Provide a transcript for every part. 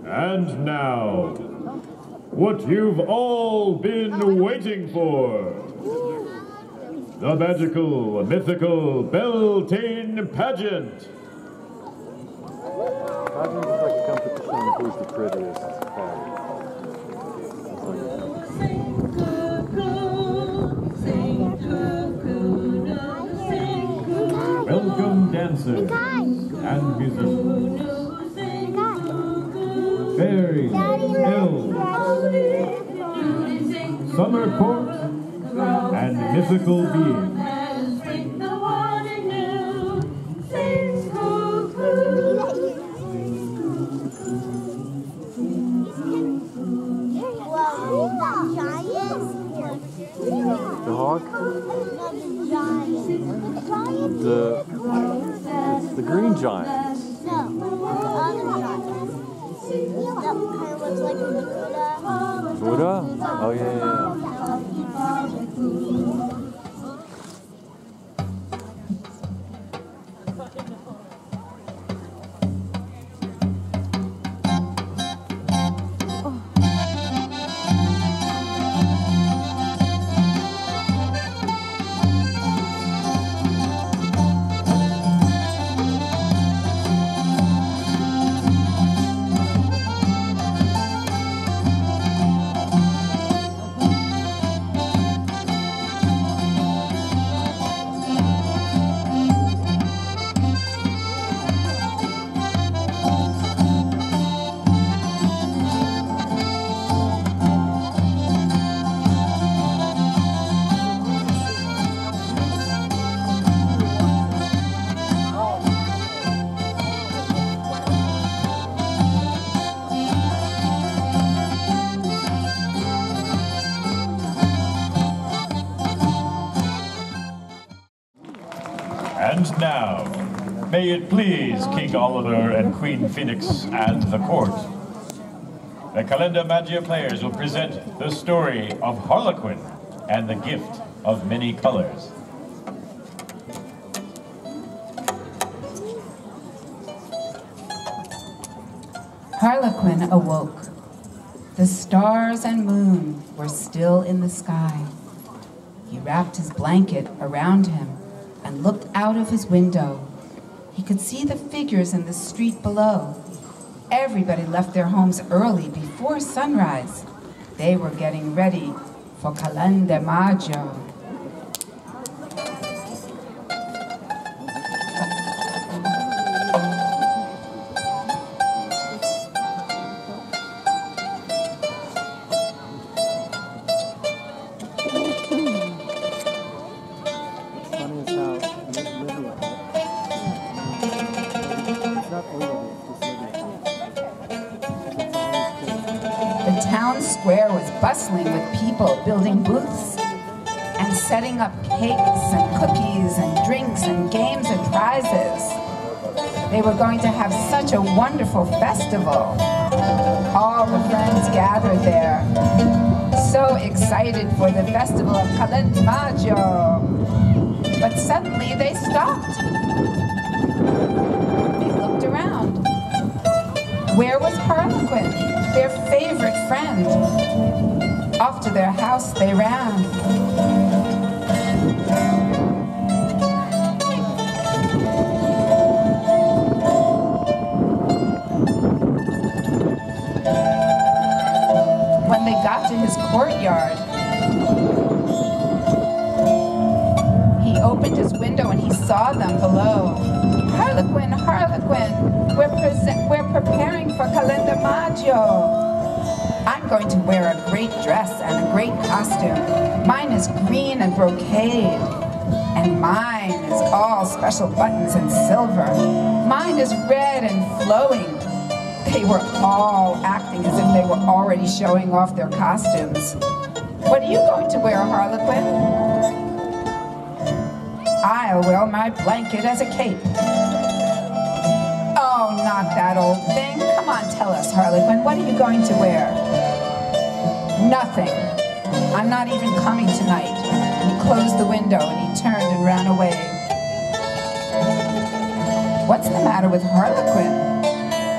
And now, what you've all been waiting for. The magical, mythical Beltane Pageant. Pageant is like a competition on who's the prettiest fairy. Welcome dancers and musicians. Fairies, elves, summer court, and mythical beings. The hawk? The green giant. No, the other giant. That kind of looks like a Buddha. Buddha? Oh yeah. And now, may it please King Oliver and Queen Phoenix and the court. The Kalenda Magia players will present the story of Harlequin and the gift of many colors. Harlequin awoke. The stars and moon were still in the sky. He wrapped his blanket around him and looked out of his window. He could see the figures in the street below. Everybody left their homes early before sunrise. They were getting ready for Beltane Pageant. The town square was bustling with people building booths and setting up cakes and cookies and drinks and games and prizes. They were going to have such a wonderful festival. All the friends gathered there, so excited for the festival of Beltane Pageant. But suddenly they stopped. They looked around. Where was Harlequin, their favorite friend? Off to their house they ran. When they got to his courtyard, he opened his window and he saw them below. Harlequin, Harlequin, we're preparing for Beltane Pageant. I'm going to wear a great dress and a great costume. Mine is green and brocade. And mine is all special buttons and silver. Mine is red and flowing. They were all acting as if they were already showing off their costumes. What are you going to wear, Harlequin? I'll wear my blanket as a cape. Oh, not that old thing. Come on, tell us, Harlequin, what are you going to wear? Nothing. I'm not even coming tonight. And he closed the window and he turned and ran away. What's the matter with Harlequin?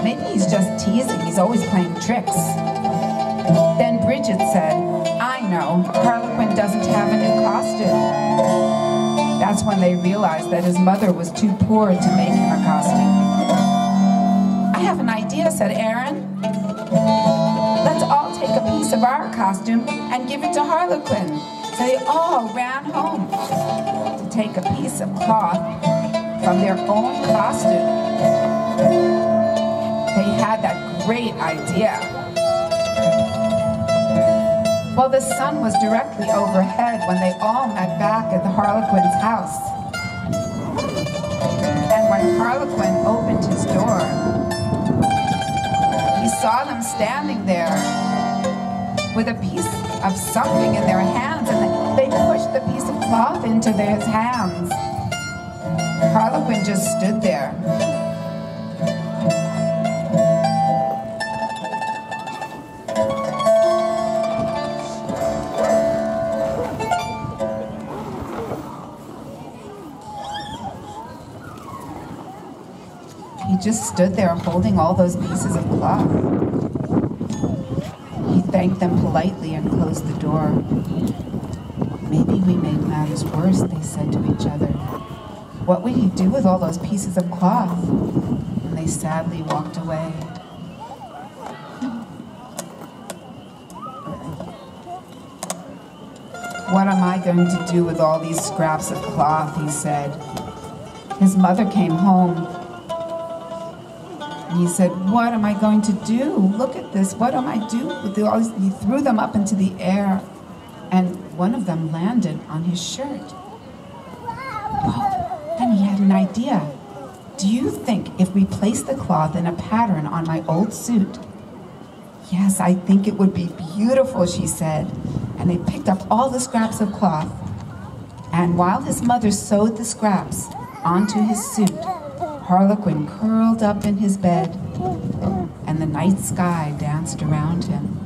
Maybe he's just teasing. He's always playing tricks. Then Bridget said, I know, Harlequin doesn't have a new costume. That's when they realized that his mother was too poor to make him a costume. I have an idea, said Aaron. Let's all take a piece of our costume and give it to Harlequin. So they all ran home to take a piece of cloth from their own costume. They had that great idea. Well, the sun was directly overhead when they all met back at the Harlequin's house. And when Harlequin opened his door, he saw them standing there with a piece of something in their hands, and they pushed the piece of cloth into their hands. Harlequin just stood there. He just stood there holding all those pieces of cloth. He thanked them politely and closed the door. Maybe we made matters worse, they said to each other. What would he do with all those pieces of cloth? And they sadly walked away. What am I going to do with all these scraps of cloth, he said. His mother came home. And he said, what am I going to do? Look at this, what am I doing with all these? He threw them up into the air, and one of them landed on his shirt. Oh, then he had an idea. Do you think if we placed the cloth in a pattern on my old suit? Yes, I think it would be beautiful, she said. And they picked up all the scraps of cloth. And while his mother sewed the scraps onto his suit, Harlequin curled up in his bed, and the night sky danced around him.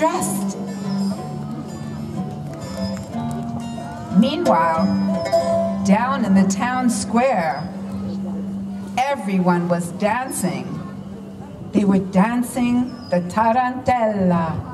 dressed. Meanwhile, down in the town square, everyone was dancing. They were dancing the tarantella.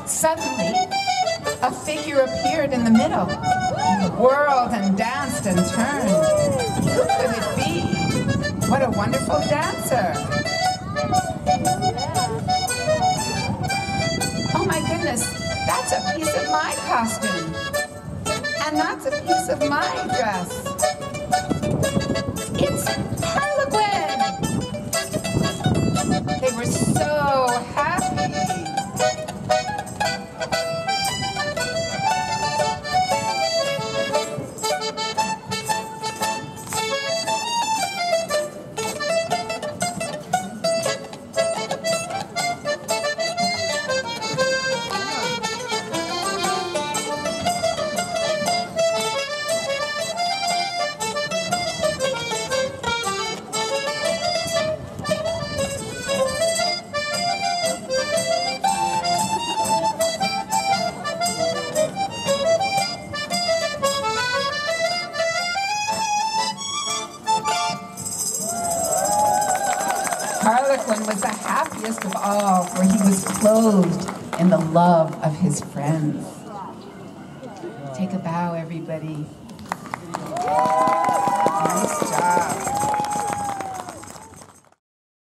Suddenly, a figure appeared in the middle, whirled and danced and turned. Who could it be? What a wonderful dancer! Oh my goodness, that's a piece of my costume. And that's a piece of my dress. It's Harlequin! They were so happy. Harlequin was the happiest of all, for he was clothed in the love of his friends. Take a bow, everybody. Nice.